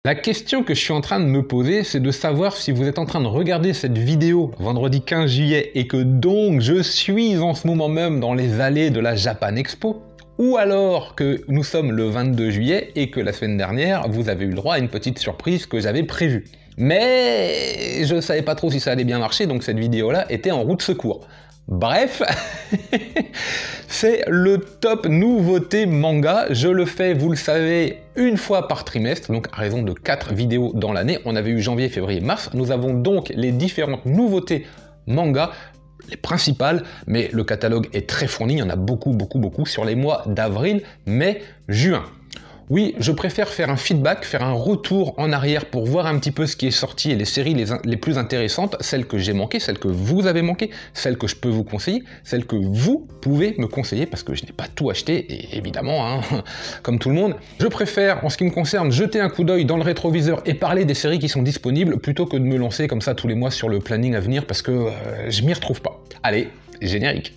La question que je suis en train de me poser, c'est de savoir si vous êtes en train de regarder cette vidéo vendredi 15 juillet et que donc je suis en ce moment même dans les allées de la Japan Expo, ou alors que nous sommes le 22 juillet et que la semaine dernière, vous avez eu le droit à une petite surprise que j'avais prévue. Mais je ne savais pas trop si ça allait bien marcher, donc cette vidéo-là était en roue de secours. Bref, c'est le top nouveauté manga. Je le fais, vous le savez, une fois par trimestre, donc à raison de 4 vidéos dans l'année. On avait eu janvier, février, mars. Nous avons donc les différentes nouveautés manga, les principales, mais le catalogue est très fourni. Il y en a beaucoup sur les mois d'avril, mai, juin. Oui, je préfère faire un feedback, faire un retour en arrière pour voir un petit peu ce qui est sorti et les séries les plus intéressantes, celles que j'ai manquées, celles que vous avez manquées, celles que je peux vous conseiller, celles que vous pouvez me conseiller, parce que je n'ai pas tout acheté, et évidemment, hein, comme tout le monde. Je préfère, en ce qui me concerne, jeter un coup d'œil dans le rétroviseur et parler des séries qui sont disponibles, plutôt que de me lancer comme ça tous les mois sur le planning à venir, parce que je m'y retrouve pas. Allez, générique.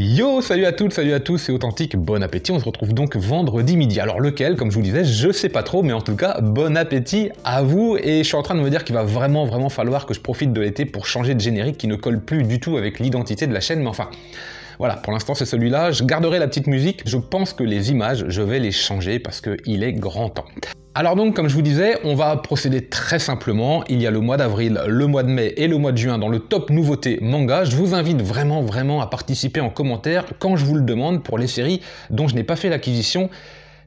Yo, salut à toutes, salut à tous, c'est Authentique, bon appétit, on se retrouve donc vendredi midi. Alors lequel, comme je vous disais, je sais pas trop, mais en tout cas, bon appétit à vous, et je suis en train de me dire qu'il va vraiment falloir que je profite de l'été pour changer de générique qui ne colle plus du tout avec l'identité de la chaîne, mais enfin... Voilà, pour l'instant c'est celui-là, je garderai la petite musique, je pense que les images, je vais les changer parce qu'il est grand temps. Alors donc, comme je vous disais, on va procéder très simplement. Il y a le mois d'avril, le mois de mai et le mois de juin dans le top nouveauté manga. Je vous invite vraiment à participer en commentaire quand je vous le demande pour les séries dont je n'ai pas fait l'acquisition,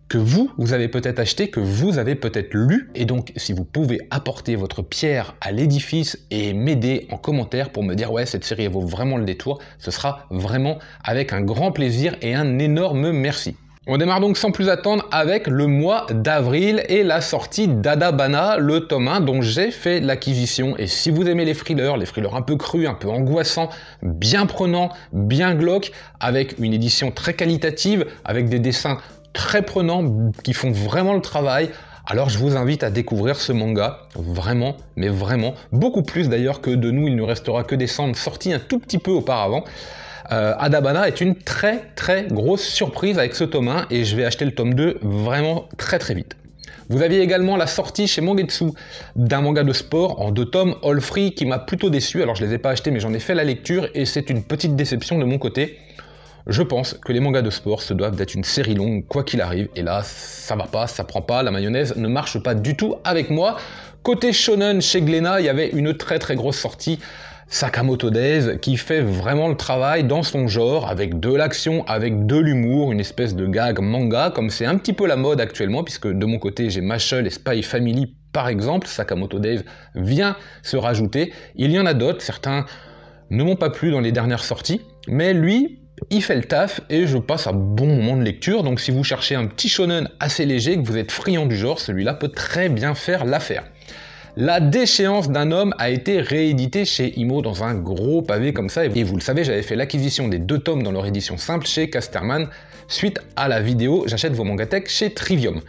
que vous avez peut-être acheté, que vous avez peut-être lu, et donc si vous pouvez apporter votre pierre à l'édifice et m'aider en commentaire pour me dire ouais, cette série elle vaut vraiment le détour, ce sera vraiment avec un grand plaisir et un énorme merci. On démarre donc sans plus attendre avec le mois d'avril et la sortie d'Adabana, le tome 1 dont j'ai fait l'acquisition. Et si vous aimez les thrillers un peu crus, un peu angoissants, bien prenants, bien glauques, avec une édition très qualitative, avec des dessins très prenants qui font vraiment le travail, alors je vous invite à découvrir ce manga, vraiment, mais vraiment, beaucoup plus d'ailleurs que de nous, il ne restera que des cendres sorties un tout petit peu auparavant. Adabana est une très grosse surprise avec ce tome 1 et je vais acheter le tome 2 vraiment très vite. Vous aviez également la sortie chez Mangetsu d'un manga de sport en 2 tomes, All Free, qui m'a plutôt déçu. Alors je les ai pas achetés mais j'en ai fait la lecture et c'est une petite déception de mon côté. Je pense que les mangas de sport se doivent d'être une série longue, quoi qu'il arrive, et là, ça va pas, ça prend pas, la mayonnaise ne marche pas du tout avec moi. Côté shonen, chez Glénat, il y avait une très grosse sortie, Sakamoto Days, qui fait vraiment le travail dans son genre, avec de l'action, avec de l'humour, une espèce de gag manga, comme c'est un petit peu la mode actuellement, puisque de mon côté, j'ai Mashle et Spy Family, par exemple, Sakamoto Days vient se rajouter. Il y en a d'autres, certains ne m'ont pas plu dans les dernières sorties, mais lui... il fait le taf et je passe un bon moment de lecture, donc si vous cherchez un petit shonen assez léger, que vous êtes friand du genre, celui-là peut très bien faire l'affaire. La déchéance d'un homme a été réédité chez Imo dans un gros pavé comme ça, et vous le savez, j'avais fait l'acquisition des 2 tomes dans leur édition simple chez Casterman, suite à la vidéo J'achète vos mangatech chez Trivium.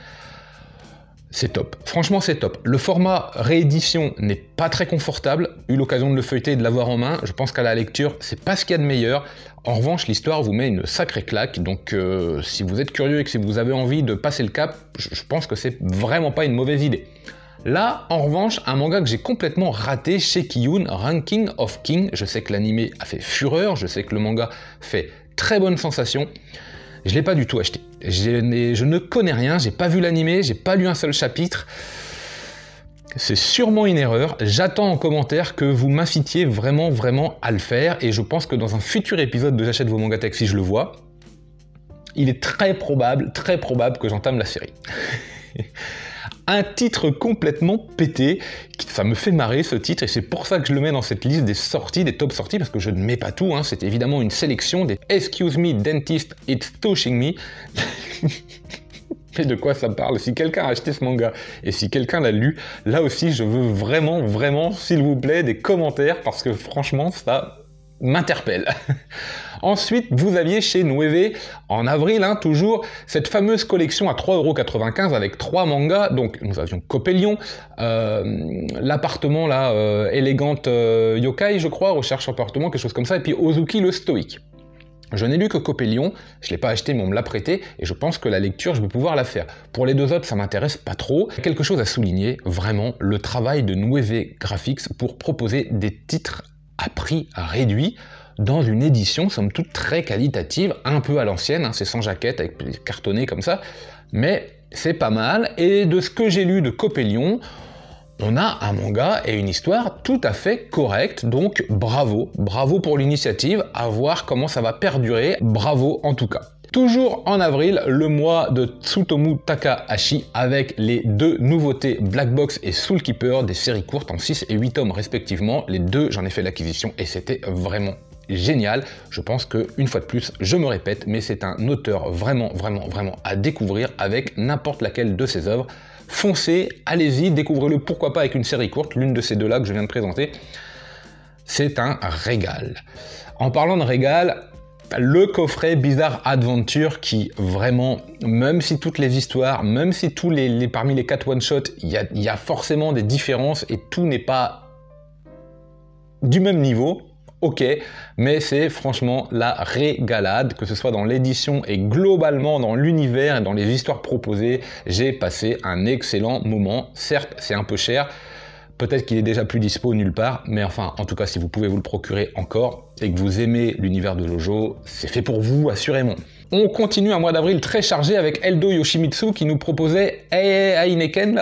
C'est top, franchement c'est top. Le format réédition n'est pas très confortable, eu l'occasion de le feuilleter et de l'avoir en main, je pense qu'à la lecture c'est pas ce qu'il y a de meilleur. En revanche l'histoire vous met une sacrée claque, donc si vous êtes curieux et que si vous avez envie de passer le cap, je pense que c'est vraiment pas une mauvaise idée. Là, en revanche, un manga que j'ai complètement raté chez Kiyun, Ranking of King. Je sais que l'anime a fait fureur, je sais que le manga fait très bonne sensation. Je l'ai pas du tout acheté. Je ne connais rien, j'ai pas vu l'anime, j'ai pas lu un seul chapitre. C'est sûrement une erreur. J'attends en commentaire que vous m'incitiez vraiment à le faire. Et je pense que dans un futur épisode de J'achète vos mangatech, si je le vois, il est très probable que j'entame la série. Un titre complètement pété, ça me fait marrer ce titre et c'est pour ça que je le mets dans cette liste des sorties, des top sorties, parce que je ne mets pas tout, hein. C'est évidemment une sélection des Excuse me dentist, it's touching me. Mais de quoi ça parle? Si quelqu'un a acheté ce manga et si quelqu'un l'a lu, là aussi je veux vraiment, s'il vous plaît, des commentaires parce que franchement ça m'interpelle. Ensuite, vous aviez chez Nueve, en avril, hein, toujours, cette fameuse collection à 3,95 € avec 3 mangas. Donc, nous avions Copélion, l'appartement là, élégante yokai, je crois, recherche appartement, quelque chose comme ça, et puis Ozuki le stoïque. Je n'ai lu que Copélion, je ne l'ai pas acheté mais on me l'a prêté et je pense que la lecture je vais pouvoir la faire. Pour les deux autres ça m'intéresse pas trop. Quelque chose à souligner, vraiment le travail de Nueve Graphics pour proposer des titres à prix réduit dans une édition somme toute très qualitative, un peu à l'ancienne, hein, c'est sans jaquette avec cartonné comme ça, mais c'est pas mal et de ce que j'ai lu de Copélion, on a un manga et une histoire tout à fait correcte, donc bravo, bravo pour l'initiative, à voir comment ça va perdurer, bravo en tout cas. Toujours en avril, le mois de Tsutomu Takahashi avec les deux nouveautés Black Box et Soul Keeper, des séries courtes en 6 et 8 tomes respectivement. Les deux, j'en ai fait l'acquisition et c'était vraiment génial. Je pense que, une fois de plus, je me répète, mais c'est un auteur vraiment à découvrir avec n'importe laquelle de ses œuvres. Foncez, allez-y, découvrez-le, pourquoi pas avec une série courte, l'une de ces deux-là que je viens de présenter. C'est un régal. En parlant de régal, le coffret Bizarre Adventure qui vraiment, même si toutes les histoires, même si parmi les 4 one-shots, il y a forcément des différences et tout n'est pas du même niveau, ok, mais c'est franchement la régalade, que ce soit dans l'édition et globalement dans l'univers et dans les histoires proposées, j'ai passé un excellent moment. Certes, c'est un peu cher, peut-être qu'il est déjà plus dispo nulle part, mais enfin, en tout cas, si vous pouvez vous le procurer encore et que vous aimez l'univers de Lojo, c'est fait pour vous, assurément. On continue un mois d'avril très chargé avec Eldo Yoshimitsu qui nous proposait Aineken,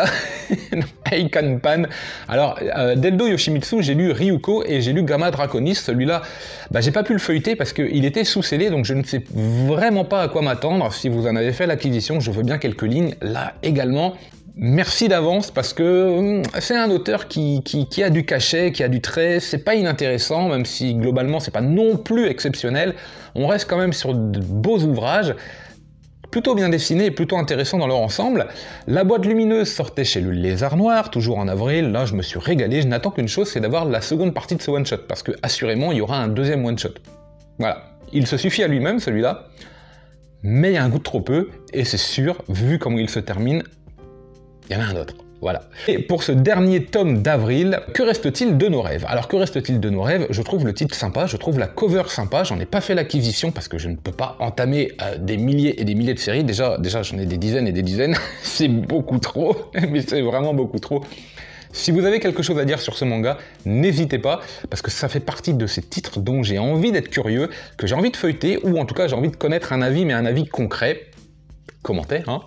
Aikan Pan. Alors, d'Eldo Yoshimitsu, j'ai lu Ryuko et j'ai lu Gamma Draconis. Celui-là, j'ai pas pu le feuilleter parce qu'il était sous scellé, donc je ne sais vraiment pas à quoi m'attendre. Si vous en avez fait l'acquisition, je veux bien quelques lignes là également. Merci d'avance parce que c'est un auteur qui a du cachet, qui a du trait, c'est pas inintéressant, même si globalement c'est pas non plus exceptionnel. On reste quand même sur de beaux ouvrages, plutôt bien dessinés et plutôt intéressants dans leur ensemble. La boîte lumineuse sortait chez le Lézard Noir, toujours en avril, là je me suis régalé, je n'attends qu'une chose, c'est d'avoir la seconde partie de ce one-shot, parce que assurément il y aura un deuxième one-shot. Voilà, il se suffit à lui-même celui-là, mais il y a un goût de trop peu, et c'est sûr, vu comment il se termine, il y en a un autre, voilà. Et pour ce dernier tome d'avril, que reste-t-il de nos rêves? Alors que reste-t-il de nos rêves? Je trouve le titre sympa, je trouve la cover sympa, j'en ai pas fait l'acquisition parce que je ne peux pas entamer des milliers et des milliers de séries, déjà j'en ai des dizaines et des dizaines, c'est beaucoup trop, mais c'est vraiment beaucoup trop. Si vous avez quelque chose à dire sur ce manga, n'hésitez pas, parce que ça fait partie de ces titres dont j'ai envie d'être curieux, que j'ai envie de feuilleter, ou en tout cas j'ai envie de connaître un avis, mais un avis concret. Commentez, hein.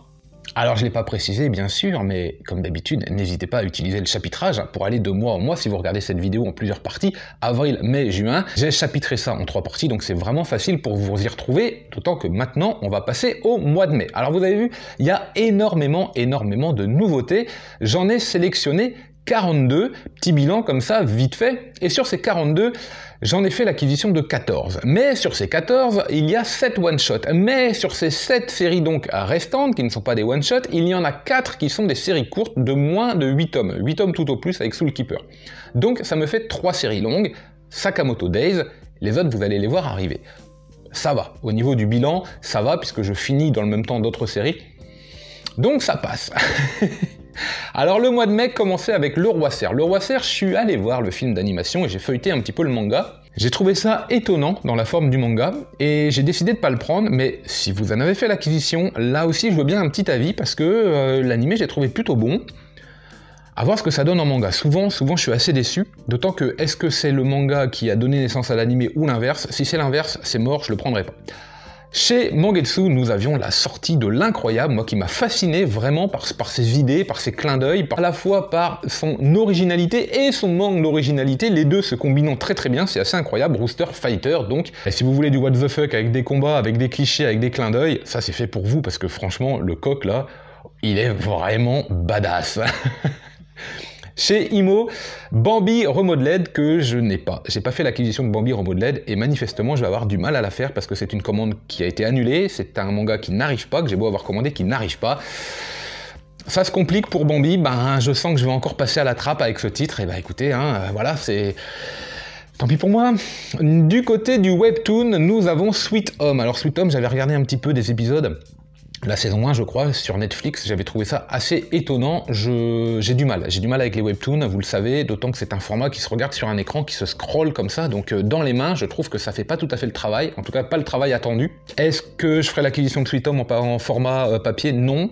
Alors je ne l'ai pas précisé bien sûr, mais comme d'habitude, n'hésitez pas à utiliser le chapitrage pour aller de mois en mois si vous regardez cette vidéo en plusieurs parties, avril, mai, juin. J'ai chapitré ça en 3 parties, donc c'est vraiment facile pour vous y retrouver, d'autant que maintenant on va passer au mois de mai. Alors vous avez vu, il y a énormément de nouveautés, j'en ai sélectionné 42, petit bilan comme ça, vite fait, et sur ces 42, j'en ai fait l'acquisition de 14. Mais sur ces 14, il y a 7 one-shots. Mais sur ces 7 séries donc restantes, qui ne sont pas des one-shots, il y en a 4 qui sont des séries courtes de moins de 8 tomes. 8 tomes tout au plus avec Soul Keeper. Donc ça me fait 3 séries longues, Sakamoto Days, les autres vous allez les voir arriver. Ça va, au niveau du bilan, ça va puisque je finis dans le même temps d'autres séries. Donc ça passe. Alors le mois de mai commençait avec Le Roi Cerf. Le Roi Cerf, je suis allé voir le film d'animation et j'ai feuilleté un petit peu le manga. J'ai trouvé ça étonnant dans la forme du manga et j'ai décidé de pas le prendre, mais si vous en avez fait l'acquisition, là aussi je veux bien un petit avis parce que l'animé j'ai trouvé plutôt bon. À voir ce que ça donne en manga. Souvent je suis assez déçu, d'autant que est-ce que c'est le manga qui a donné naissance à l'animé ou l'inverse? Si c'est l'inverse, c'est mort, je le prendrai pas. Chez Mangetsu, nous avions la sortie de l'incroyable, moi qui m'a fasciné vraiment par ses idées, par ses clins d'œil, à la fois par son originalité et son manque d'originalité, les deux se combinant très bien, c'est assez incroyable, Rooster Fighter donc. Et si vous voulez du what the fuck avec des combats, avec des clichés, avec des clins d'œil, ça c'est fait pour vous parce que franchement, le coq là, il est vraiment badass. Chez Imo, Bambi Remodeled que je n'ai pas. J'ai pas fait l'acquisition de Bambi Remodeled et manifestement je vais avoir du mal à la faire parce que c'est une commande qui a été annulée, c'est un manga qui n'arrive pas, que j'ai beau avoir commandé, qui n'arrive pas. Ça se complique pour Bambi, je sens que je vais encore passer à la trappe avec ce titre, et écoutez, voilà, c'est... Tant pis pour moi. Du côté du webtoon, nous avons Sweet Home. Alors Sweet Home, j'avais regardé un petit peu des épisodes. la saison 1 je crois, sur Netflix. J'avais trouvé ça assez étonnant. J'ai du mal avec les webtoons, vous le savez, d'autant que c'est un format qui se regarde sur un écran, qui se scrolle comme ça, donc dans les mains, je trouve que ça fait pas tout à fait le travail, en tout cas pas le travail attendu. Est-ce que je ferai l'acquisition de Sweet Home en format papier? Non,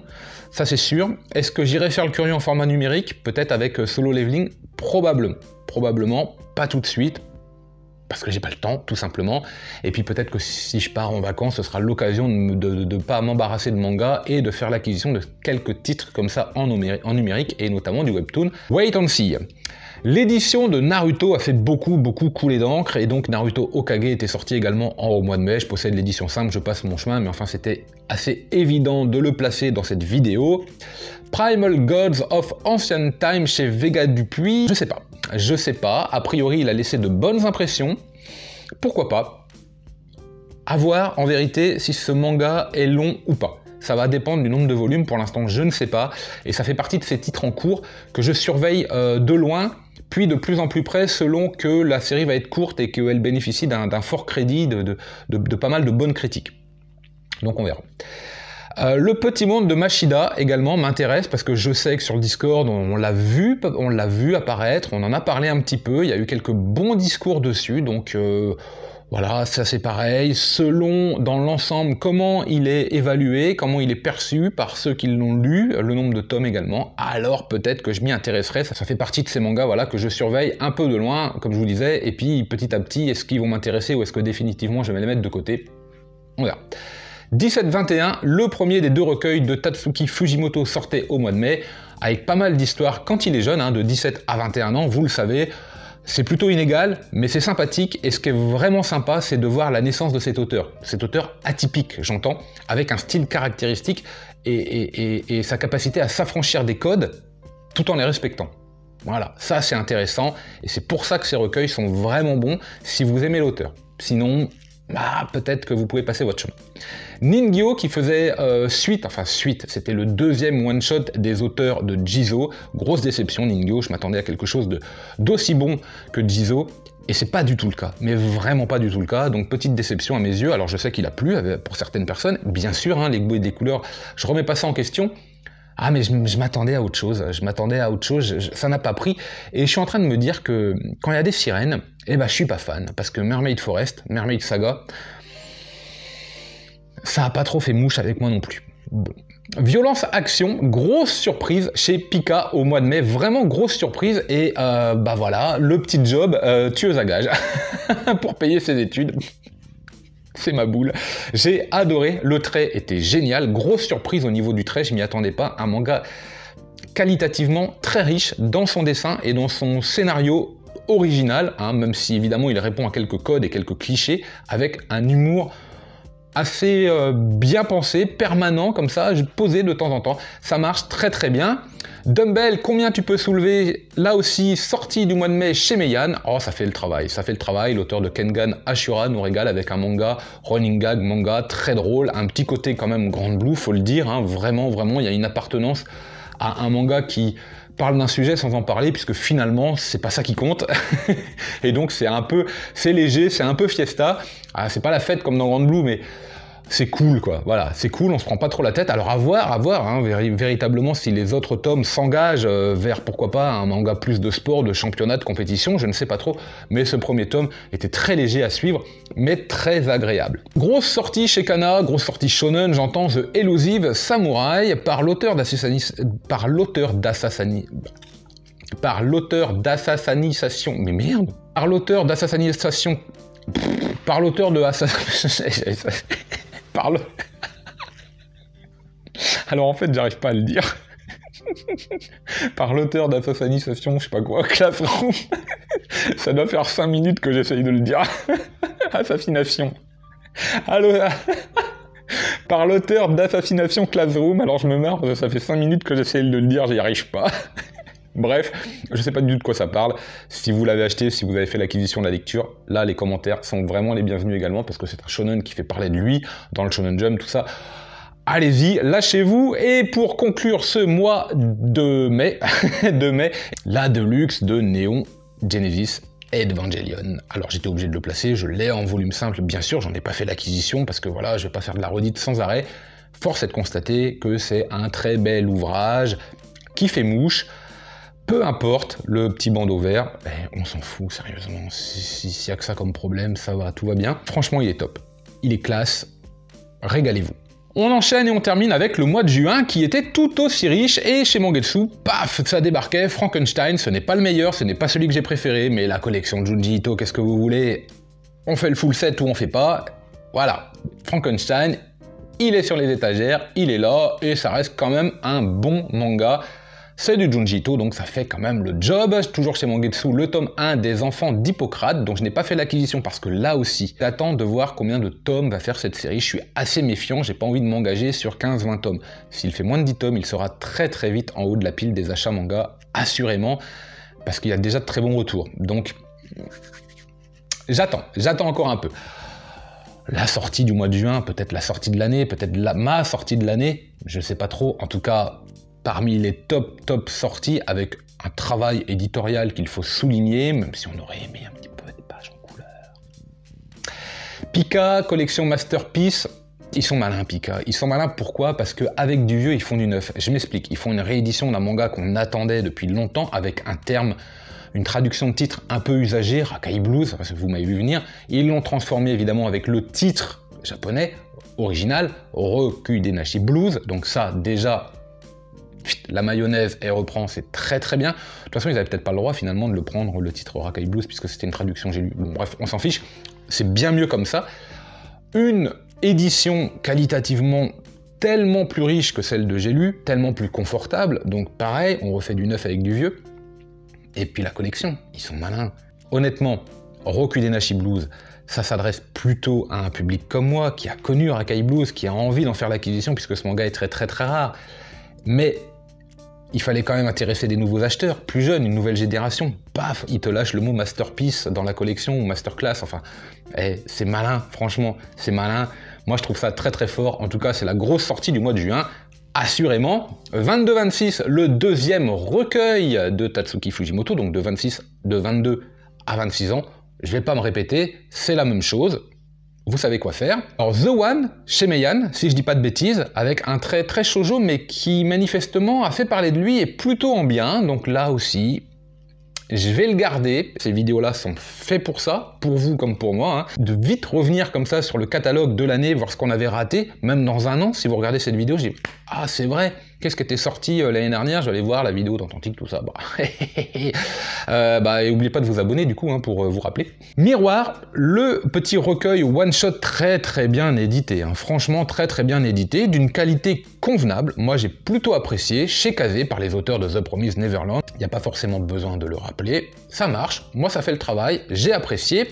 ça c'est sûr. Est-ce que j'irai faire le curieux en format numérique? Peut-être avec Solo Leveling? Probablement, pas tout de suite, parce que j'ai pas le temps, tout simplement. Et puis peut-être que si je pars en vacances, ce sera l'occasion de pas m'embarrasser de manga et de faire l'acquisition de quelques titres comme ça en numérique, et notamment du webtoon. Wait and see. L'édition de Naruto a fait beaucoup couler d'encre, et donc Naruto Hokage était sorti également au mois de mai. Je possède l'édition simple, je passe mon chemin, mais enfin c'était assez évident de le placer dans cette vidéo. Primal Gods of Ancient Time chez Vega Dupuis, je sais pas, a priori il a laissé de bonnes impressions, pourquoi pas? À voir en vérité si ce manga est long ou pas. Ça va dépendre du nombre de volumes, pour l'instant je ne sais pas, et ça fait partie de ces titres en cours que je surveille de loin, puis de plus en plus près selon que la série va être courte et qu'elle bénéficie d'un fort crédit, de pas mal de bonnes critiques. Donc on verra. Le petit monde de Mashida également m'intéresse parce que je sais que sur le Discord on l'a vu apparaître, on en a parlé un petit peu, il y a eu quelques bons discours dessus, donc voilà, ça c'est pareil, selon dans l'ensemble comment il est évalué, comment il est perçu par ceux qui l'ont lu, le nombre de tomes également, alors peut-être que je m'y intéresserai, ça fait partie de ces mangas voilà, que je surveille un peu de loin, comme je vous disais, et puis petit à petit, est-ce qu'ils vont m'intéresser ou est-ce que définitivement je vais les mettre de côté? On verra. 17-21, le premier des deux recueils de Tatsuki Fujimoto sortait au mois de mai, avec pas mal d'histoires quand il est jeune, de 17 à 21 ans, vous le savez. C'est plutôt inégal, mais c'est sympathique, et ce qui est vraiment sympa, c'est de voir la naissance de cet auteur atypique, j'entends, avec un style caractéristique et sa capacité à s'affranchir des codes, tout en les respectant. Voilà, ça c'est intéressant, et c'est pour ça que ces recueils sont vraiment bons, si vous aimez l'auteur. Sinon, peut-être que vous pouvez passer votre chemin. Ningyo qui faisait suite, c'était le deuxième one-shot des auteurs de Jizo. Grosse déception Ningyo, je m'attendais à quelque chose d'aussi bon que Jizo, et c'est pas du tout le cas, mais vraiment pas du tout le cas, donc petite déception à mes yeux. Alors je sais qu'il a plu pour certaines personnes, bien sûr, les goûts et des couleurs, je remets pas ça en question, mais je m'attendais à autre chose, ça n'a pas pris, et je suis en train de me dire que quand il y a des sirènes, je suis pas fan, parce que Mermaid Forest, Mermaid Saga, ça a pas trop fait mouche avec moi non plus. Bon. Violence Action, grosse surprise chez Pika au mois de mai, vraiment grosse surprise, et voilà, le petit job tueuse à gages pour payer ses études. C'est ma boule. J'ai adoré, le trait était génial, grosse surprise au niveau du trait, je m'y attendais pas, un manga qualitativement très riche dans son dessin et dans son scénario original, même si évidemment il répond à quelques codes et quelques clichés, avec un humour assez bien pensé, permanent comme ça, posé de temps en temps, ça marche très bien. Dumbbell, combien tu peux soulever? Là aussi, sortie du mois de mai chez Meian. Oh, ça fait le travail, l'auteur de Kengan Ashura nous régale avec un manga, running gag manga, très drôle, un petit côté quand même Grand Blue, faut le dire, vraiment, il y a une appartenance à un manga qui parle d'un sujet sans en parler, puisque finalement, c'est pas ça qui compte, et donc c'est léger, c'est un peu fiesta, c'est pas la fête comme dans Grand Blue, mais c'est cool quoi, voilà, c'est cool, on se prend pas trop la tête, alors à voir, véritablement si les autres tomes s'engagent vers, pourquoi pas, un manga plus de sport, de championnat, de compétition, je ne sais pas trop, mais ce premier tome était très léger à suivre, mais très agréable. Grosse sortie chez Kana, grosse sortie shonen, j'entends The Elusive Samurai, par l'auteur d'Assassinisation, mais merde, par l'auteur d'Assassinisation, par l'auteur de Alors en fait, j'arrive pas à le dire. Par l'auteur d'Assassinisation, je sais pas quoi, Classroom. Ça doit faire 5 minutes que j'essaye de le dire. Assassination. Alors, par l'auteur d'Assassination Classroom, alors je me marre parce que ça fait 5 minutes que j'essaye de le dire, j'y arrive pas. Bref, je sais pas du tout de quoi ça parle. Si vous l'avez acheté, si vous avez fait l'acquisition de la lecture, là les commentaires sont vraiment les bienvenus également parce que c'est un shonen qui fait parler de lui dans le Shonen Jump, tout ça. Allez-y, lâchez-vous. Et pour conclure ce mois de mai, la Deluxe de Neon Genesis Evangelion. Alors j'étais obligé de le placer, je l'ai en volume simple, bien sûr, j'en ai pas fait l'acquisition parce que voilà, je vais pas faire de la redite sans arrêt. force est de constater que c'est un très bel ouvrage qui fait mouche. Peu importe le petit bandeau vert, on s'en fout sérieusement, s'il n'y a que ça comme problème, ça va, tout va bien. Franchement, il est top, il est classe, régalez-vous. On enchaîne et on termine avec le mois de juin qui était tout aussi riche et chez Mangetsu, paf, ça débarquait, Frankenstein, ce n'est pas le meilleur, ce n'est pas celui que j'ai préféré, mais la collection Junji Ito, qu'est-ce que vous voulez? On fait le full set ou on fait pas, voilà, Frankenstein, il est sur les étagères, il est là et ça reste quand même un bon manga. C'est du Junji Ito, donc ça fait quand même le job. Toujours chez Mangetsu, le tome 1 des enfants d'Hippocrate, donc je n'ai pas fait l'acquisition parce que là aussi, j'attends de voir combien de tomes va faire cette série. Je suis assez méfiant, j'ai pas envie de m'engager sur 15-20 tomes. S'il fait moins de 10 tomes, il sera très très vite en haut de la pile des achats manga, assurément, parce qu'il y a déjà de très bons retours. Donc, j'attends encore un peu. La sortie du mois de juin, peut-être la sortie de l'année, peut-être ma sortie de l'année, je sais pas trop, en tout cas... Parmi les top sorties, avec un travail éditorial qu'il faut souligner, même si on aurait aimé un petit peu des pages en couleur. Pika, collection Masterpiece, ils sont malins Pika. Ils sont malins pourquoi? Parce qu'avec du vieux, ils font du neuf. Je m'explique, ils font une réédition d'un manga qu'on attendait depuis longtemps, avec un terme, une traduction de titre un peu usagée, Rakai Blues, parce que vous m'avez vu venir. Ils l'ont transformé évidemment avec le titre japonais, original, Rokudenashi Blues, donc ça déjà... La mayonnaise, elle reprend, c'est très très bien. De toute façon, ils n'avaient peut-être pas le droit finalement de le prendre, le titre Rakai Blues, puisque c'était une traduction, j'ai lu. Bon, bref, on s'en fiche. C'est bien mieux comme ça. Une édition qualitativement tellement plus riche que celle de J'ai lu, tellement plus confortable. Donc pareil, on refait du neuf avec du vieux. Et puis la collection, ils sont malins. Honnêtement, Rokudenashi Blues, ça s'adresse plutôt à un public comme moi, qui a connu Rakai Blues, qui a envie d'en faire l'acquisition, puisque ce manga est très très très rare. Mais il fallait quand même intéresser des nouveaux acheteurs, plus jeunes, une nouvelle génération. Paf, il te lâche le mot Masterpiece dans la collection, ou Masterclass, enfin, c'est malin, franchement, c'est malin. Moi, je trouve ça très très fort. En tout cas, c'est la grosse sortie du mois de juin, assurément. 22-26, le deuxième recueil de Tatsuki Fujimoto, donc de 22 à 26 ans. Je vais pas me répéter, c'est la même chose. Vous savez quoi faire. Alors The One, chez Meian, si je dis pas de bêtises, avec un trait très shoujo, mais qui manifestement a fait parler de lui et plutôt en bien, donc là aussi, je vais le garder. Ces vidéos-là sont faites pour ça, pour vous comme pour moi, hein. De vite revenir comme ça sur le catalogue de l'année, voir ce qu'on avait raté, même dans un an, si vous regardez cette vidéo, je dis « Ah, c'est vrai, qu'est-ce qui était sorti l'année dernière ?» Je vais aller voir la vidéo d'Authentique, tout ça. Et n'oubliez pas de vous abonner du coup, hein, pour vous rappeler. Miroir, le petit recueil one-shot très très bien édité, hein. Franchement très très bien édité, d'une qualité convenable. Moi j'ai plutôt apprécié, chez Kazé, par les auteurs de The Promised Neverland. Il n'y a pas forcément besoin de le rappeler. Ça marche, moi ça fait le travail, j'ai apprécié.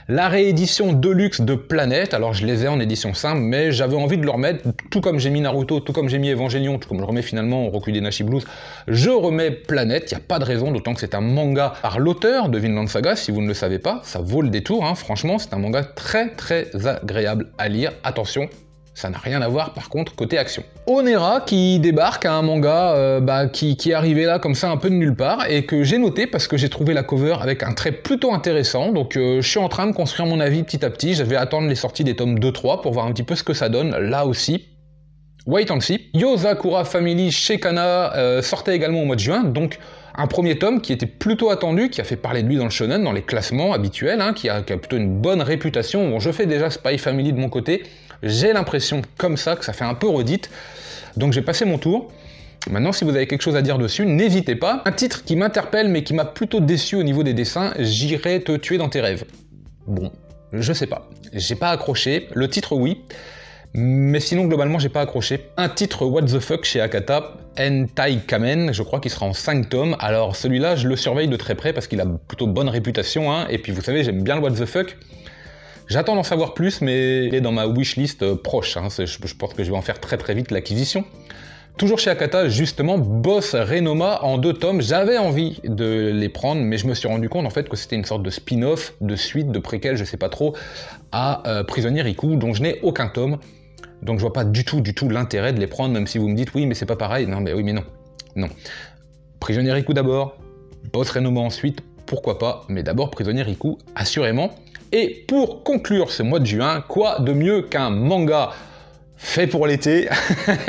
La réédition Deluxe de Planète, alors je les ai en édition simple, mais j'avais envie de le remettre, tout comme j'ai mis Naruto, tout comme j'ai mis Evangelion, tout comme je remets finalement Rokudenashi Blues, je remets Planète, il n'y a pas de raison, d'autant que c'est un manga par l'auteur de Vinland Saga, si vous ne le savez pas, ça vaut le détour, hein. Franchement, c'est un manga très très agréable à lire, attention, ça n'a rien à voir par contre côté action. Onera qui débarque à un manga qui est arrivé là comme ça un peu de nulle part et que j'ai noté parce que j'ai trouvé la cover avec un trait plutôt intéressant, donc je suis en train de construire mon avis petit à petit, je vais attendre les sorties des tomes 2-3 pour voir un petit peu ce que ça donne, là aussi. Wait and see. Yozakura Family chez Kana sortait également au mois de juin, donc un premier tome qui était plutôt attendu, qui a fait parler de lui dans le shonen, dans les classements habituels, hein, qui a plutôt une bonne réputation. Bon, je fais déjà Spy Family de mon côté, j'ai l'impression comme ça que ça fait un peu redite, donc j'ai passé mon tour. Maintenant, si vous avez quelque chose à dire dessus, n'hésitez pas. Un titre qui m'interpelle mais qui m'a plutôt déçu au niveau des dessins, J'irai te tuer dans tes rêves. Bon, je sais pas, j'ai pas accroché, le titre oui, mais sinon globalement j'ai pas accroché. Un titre what the fuck chez Akata, Hentai Kamen, je crois qu'il sera en 5 tomes, alors celui-là je le surveille de très près parce qu'il a plutôt bonne réputation, hein. Et puis vous savez j'aime bien le what the fuck. J'attends d'en savoir plus, mais il est dans ma wishlist proche, hein. Je pense que je vais en faire très très vite l'acquisition. Toujours chez Akata, justement, Boss Renoma en 2 tomes, j'avais envie de les prendre, mais je me suis rendu compte en fait que c'était une sorte de spin-off, de suite, de préquel, je sais pas trop, à Prisonnier Riku, dont je n'ai aucun tome, donc je vois pas du tout l'intérêt de les prendre, même si vous me dites oui mais c'est pas pareil, non mais oui mais non, non. Prisonnier Riku d'abord, Boss Renoma ensuite, pourquoi pas, mais d'abord Prisonnier Riku, assurément. Et pour conclure ce mois de juin, quoi de mieux qu'un manga fait pour l'été,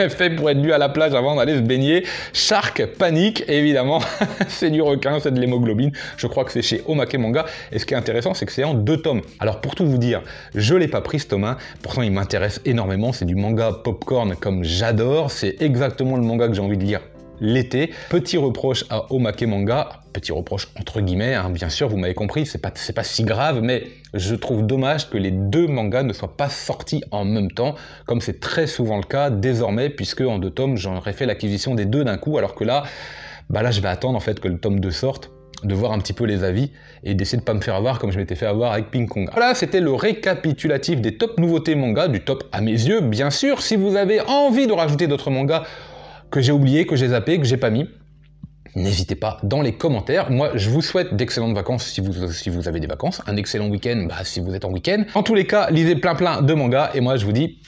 fait pour être lu à la plage avant d'aller se baigner. Shark Panic, évidemment, c'est du requin, c'est de l'hémoglobine. Je crois que c'est chez Omake Manga. Et ce qui est intéressant, c'est que c'est en 2 tomes. Alors pour tout vous dire, je l'ai pas pris ce tome 1, pourtant il m'intéresse énormément. C'est du manga popcorn comme j'adore. C'est exactement le manga que j'ai envie de lire l'été. Petit reproche à Omake Manga, petit reproche entre guillemets, hein, bien sûr, vous m'avez compris, c'est pas si grave, mais je trouve dommage que les 2 mangas ne soient pas sortis en même temps, comme c'est très souvent le cas désormais, puisque en 2 tomes, j'aurais fait l'acquisition des 2 d'un coup, alors que là, là je vais attendre en fait que le tome 2 sorte, de voir un petit peu les avis et d'essayer de pas me faire avoir comme je m'étais fait avoir avec Ping Kong. Voilà, c'était le récapitulatif des top nouveautés manga, du top à mes yeux, bien sûr. Si vous avez envie de rajouter d'autres mangas que j'ai oublié, que j'ai zappé, que j'ai pas mis, n'hésitez pas dans les commentaires. Moi, je vous souhaite d'excellentes vacances si vous avez des vacances, un excellent week-end si vous êtes en week-end. En tous les cas, lisez plein de mangas et moi, je vous dis